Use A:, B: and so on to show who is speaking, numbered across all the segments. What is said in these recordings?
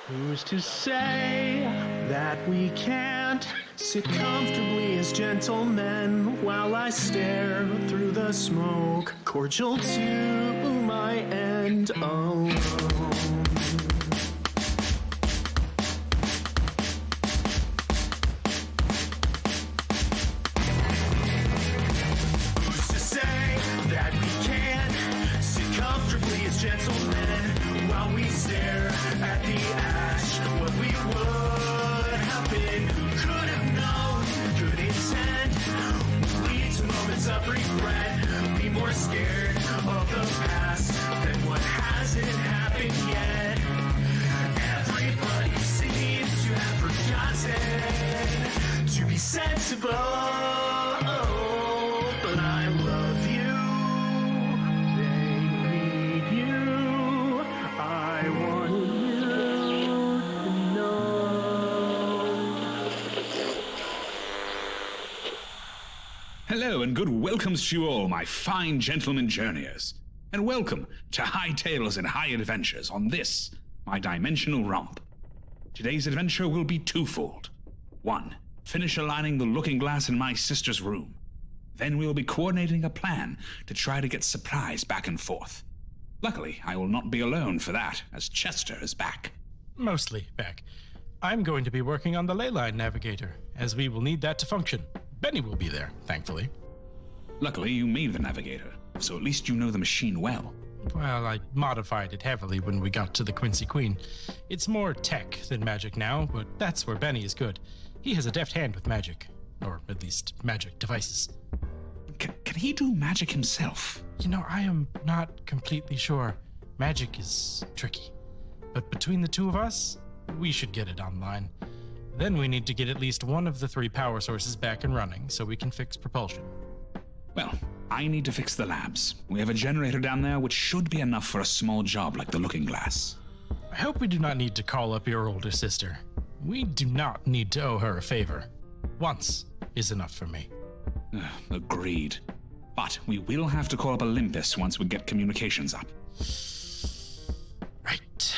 A: Who's to say that we can't sit comfortably as gentlemen while I stare through the smoke, cordial to my end alone? Who's to say that we can't sit comfortably as gentlemen while we stare at the ash? What we would have been, who could have known, could intend, lead to moments of regret, be more scared of the past than what hasn't happened yet. Everybody seems to have forgotten to be sensible, but I love you. They need you. I want you to know.
B: Hello and good welcomes to you all, my fine gentlemen journeyers. And welcome to High Tales and High Adventures on this, my dimensional romp. Today's adventure will be twofold. 1. Finish aligning the looking glass in my sister's room. Then we'll be coordinating a plan to try to get supplies back and forth. Luckily, I will not be alone for that, as Chester is back.
C: Mostly back. I'm going to be working on the ley line navigator, as we will need that to function. Benny will be there, thankfully.
B: Luckily, you made the navigator, so at least you know the machine well.
C: Well, I modified it heavily when we got to the Quincy Queen. It's more tech than magic now, but that's where Benny is good. He has a deft hand with magic, or at least magic devices.
B: Can he do magic himself?
C: You know, I am not completely sure. Magic is tricky. But between the two of us, we should get it online. Then we need to get at least one of the 3 power sources back and running so we can fix propulsion.
B: Well, I need to fix the labs. We have a generator down there which should be enough for a small job like the looking glass.
C: I hope we do not need to call up your older sister. We do not need to owe her a favor. Once is enough for me.
B: Agreed. But we will have to call up Olympus once we get communications up.
C: Right.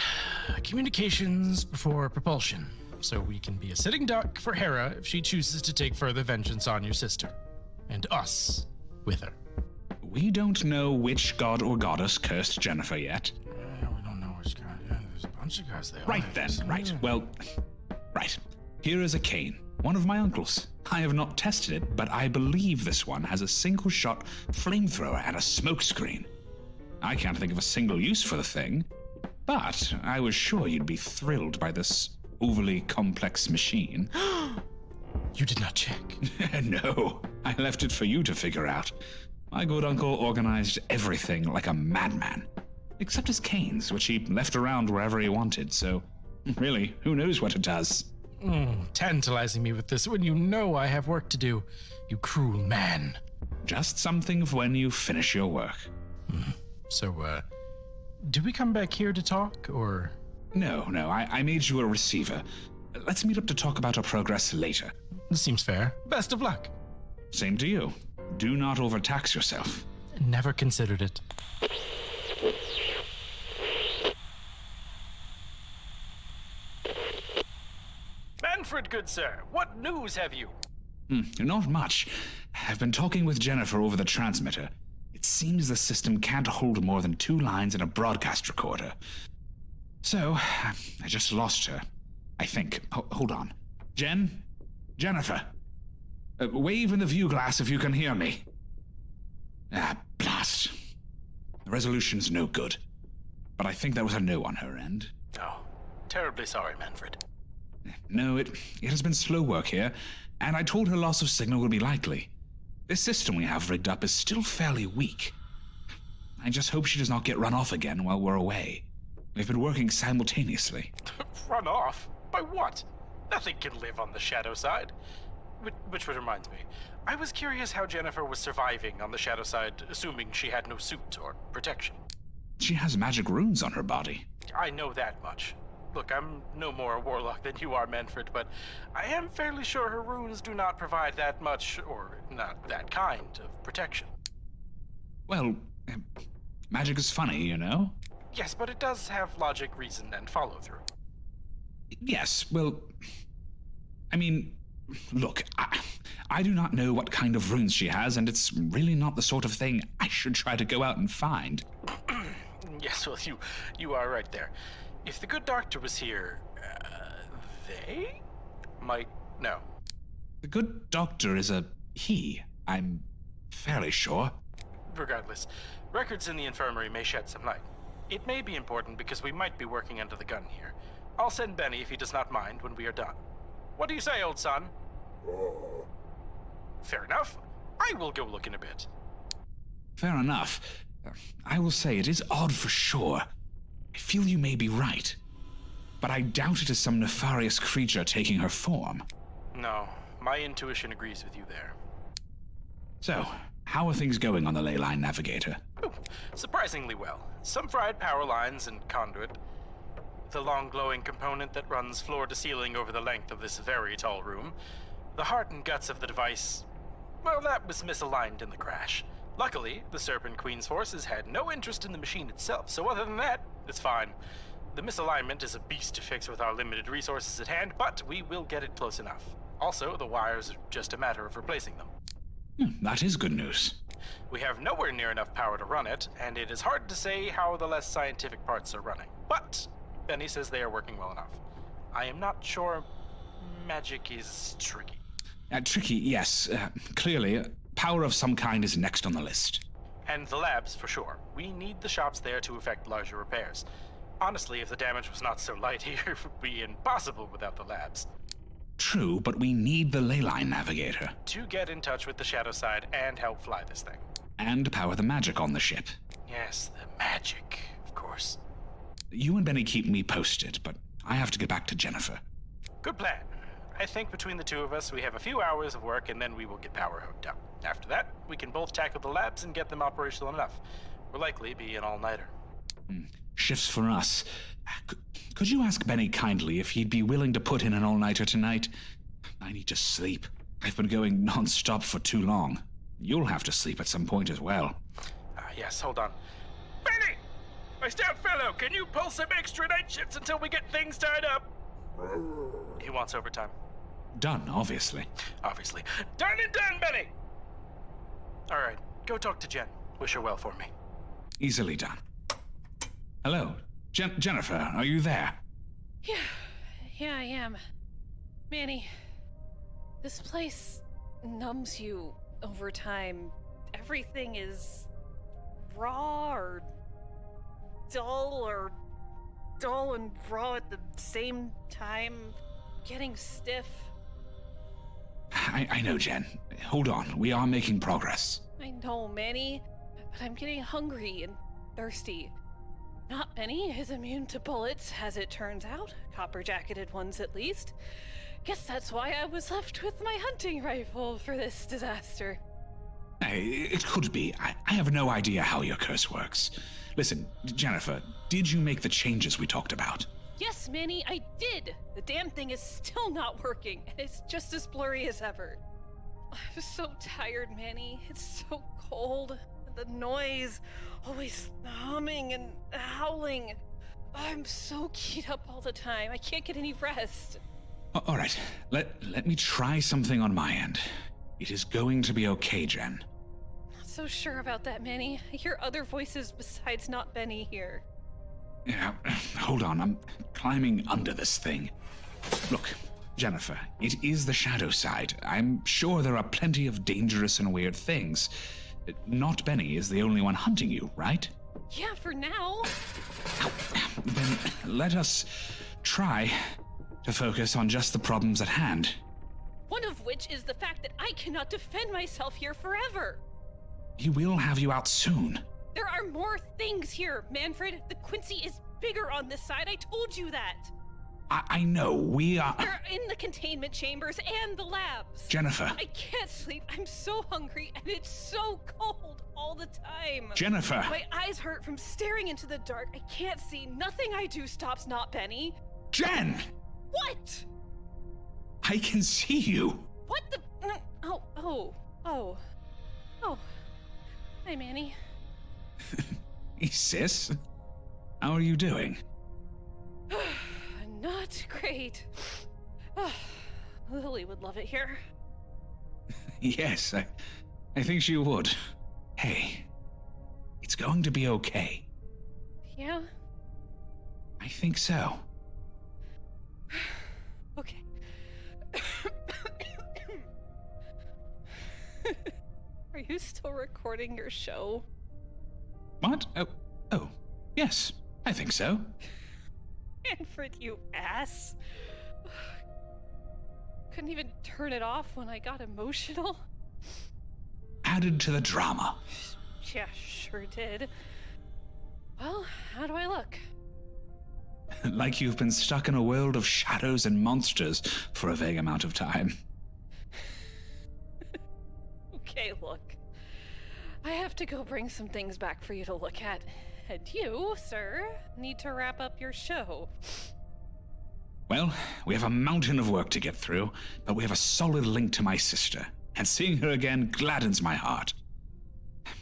C: Communications before propulsion. So we can be a sitting duck for Hera if she chooses to take further vengeance on your sister. And us with her.
B: We don't know which god or goddess cursed Jennifer yet.
C: We don't know which god. Yeah, there's a bunch of gods there.
B: Right then, right. Well, right. Here is a cane, one of my uncle's. I have not tested it, but I believe this one has a single-shot flamethrower and a smokescreen. I can't think of a single use for the thing, but I was sure you'd be thrilled by this overly complex machine.
C: You did not check?
B: No, I left it for you to figure out. My good uncle organized everything like a madman. Except his canes, which he left around wherever he wanted, so really, who knows what it does?
C: Tantalizing me with this when you know I have work to do, you cruel man.
B: Just something for when you finish your work.
C: So, do we come back here to talk, or?
B: No, I made you a receiver. Let's meet up to talk about our progress later.
C: This seems fair. Best of luck.
B: Same to you. Do not overtax yourself.
C: Never considered it.
D: Manfred, good sir, what news have you?
B: Not much. I've been talking with Jennifer over the transmitter. It seems the system can't hold more than 2 lines in a broadcast recorder. So, I just lost her. I think. Hold on. Jennifer. Wave in the view glass if you can hear me. Blast. The resolution's no good. But I think that was a no on her end.
D: Oh, terribly sorry, Manfred.
B: No, it has been slow work here, and I told her loss of signal would be likely. This system we have rigged up is still fairly weak. I just hope she does not get run off again while we're away. We've been working simultaneously.
D: Run off? By what? Nothing can live on the shadow side. Which reminds me, I was curious how Jennifer was surviving on the shadow side, assuming she had no suit or protection.
B: She has magic runes on her body.
D: I know that much. Look, I'm no more a warlock than you are, Manfred, but I am fairly sure her runes do not provide that much, or not that kind, of protection.
B: Well, magic is funny, you know?
D: Yes, but it does have logic, reason, and follow-through.
B: Yes, well, I mean, look, I do not know what kind of runes she has, and it's really not the sort of thing I should try to go out and find.
D: Yes, well, you are right there. If the good doctor was here, they might know.
B: The good doctor is a he, I'm fairly sure.
D: Regardless, records in the infirmary may shed some light. It may be important because we might be working under the gun here. I'll send Benny if he does not mind when we are done. What do you say, old son? Fair enough. I will go look in a bit.
B: Fair enough. I will say it is odd for sure. I feel you may be right. But I doubt it is some nefarious creature taking her form.
D: No, my intuition agrees with you there.
B: So, how are things going on the ley line navigator?
D: Ooh, surprisingly well. Some fried power lines and conduit. The long glowing component that runs floor to ceiling over the length of this very tall room. The heart and guts of the device, well, that was misaligned in the crash. Luckily, the Serpent Queen's forces had no interest in the machine itself, so other than that, it's fine. The misalignment is a beast to fix with our limited resources at hand, but we will get it close enough. Also, the wires are just a matter of replacing them.
B: That is good news.
D: We have nowhere near enough power to run it, and it is hard to say how the less scientific parts are running. But Benny says they are working well enough. I am not sure magic is tricky.
B: Tricky, yes. Clearly, power of some kind is next on the list.
D: And the labs, for sure. We need the shops there to effect larger repairs. Honestly, if the damage was not so light here, it would be impossible without the labs.
B: True, but we need the ley line navigator.
D: To get in touch with the shadow side and help fly this thing.
B: And power the magic on the ship.
D: Yes, the magic, of course.
B: You and Benny keep me posted, but I have to get back to Jennifer.
D: Good plan. I think between the two of us, we have a few hours of work and then we will get power hooked up. After that, we can both tackle the labs and get them operational enough. We'll likely be an all-nighter.
B: Shifts for us. Could you ask Benny kindly if he'd be willing to put in an all-nighter tonight? I need to sleep. I've been going non-stop for too long. You'll have to sleep at some point as well.
D: Yes, hold on. Benny! My stout fellow, can you pull some extra night shifts until we get things tied up? He wants overtime.
B: Done, obviously.
D: Obviously. Done and done, Benny! Alright, go talk to Jen. Wish her well for me.
B: Easily done. Hello, Jennifer, are you there?
E: Yeah, I am. Manny, this place numbs you over time. Everything is raw or dull and raw at the same time. Getting stiff.
B: I know, Jen. Hold on, we are making progress.
E: I know, Manny, but I'm getting hungry and thirsty. Not Benny is immune to bullets, as it turns out. Copper-jacketed ones, at least. Guess that's why I was left with my hunting rifle for this disaster.
B: It could be. I have no idea how your curse works. Listen, Jennifer, did you make the changes we talked about?
E: Yes, Manny, I did! The damn thing is still not working, and it's just as blurry as ever. I'm so tired, Manny. It's so cold. The noise, always humming and howling. I'm so keyed up all the time. I can't get any rest.
B: All right, let me try something on my end. It is going to be okay, Jen.
E: Not so sure about that, Manny. I hear other voices besides not Benny here.
B: Yeah, hold on, I'm climbing under this thing. Look, Jennifer, it is the shadow side. I'm sure there are plenty of dangerous and weird things. Not Benny is the only one hunting you, right?
E: Yeah, for now.
B: Then let us try to focus on just the problems at hand.
E: One of which is the fact that I cannot defend myself here forever.
B: He will have you out soon.
E: There are more things here, Manfred. The Quincy is bigger on this side. I told you that.
B: I know, we are...
E: They're in the containment chambers and the labs.
B: Jennifer.
E: I can't sleep. I'm so hungry, and it's so cold all the time.
B: Jennifer.
E: My eyes hurt from staring into the dark. I can't see. Nothing I do stops not Benny.
B: Jen!
E: What?
B: I can see you.
E: What the... Oh. Hi, Manny.
B: Hey, sis. How are you doing?
E: not great. Lily would love it here.
B: Yes, I think she would. Hey, it's going to be okay.
E: Yeah?
B: I think so.
E: Okay. Are you still recording your show?
B: What? Oh, yes, I think so.
E: Manfred, you ass. Couldn't even turn it off when I got emotional.
B: Added to the drama.
E: Yeah, sure did. Well, how do I look?
B: Like you've been stuck in a world of shadows and monsters for a vague amount of time.
E: Okay, look. I have to go bring some things back for you to look at. And you, sir, need to wrap up your show.
B: Well, we have a mountain of work to get through, but we have a solid link to my sister, and seeing her again gladdens my heart.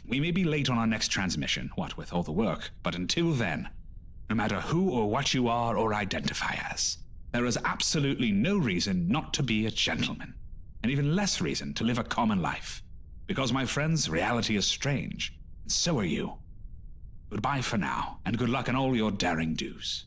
B: We may be late on our next transmission, what with all the work, but until then, no matter who or what you are or identify as, there is absolutely no reason not to be a gentleman, and even less reason to live a common life. Because, my friends, reality is strange, and so are you. Goodbye for now, and good luck in all your daring do's.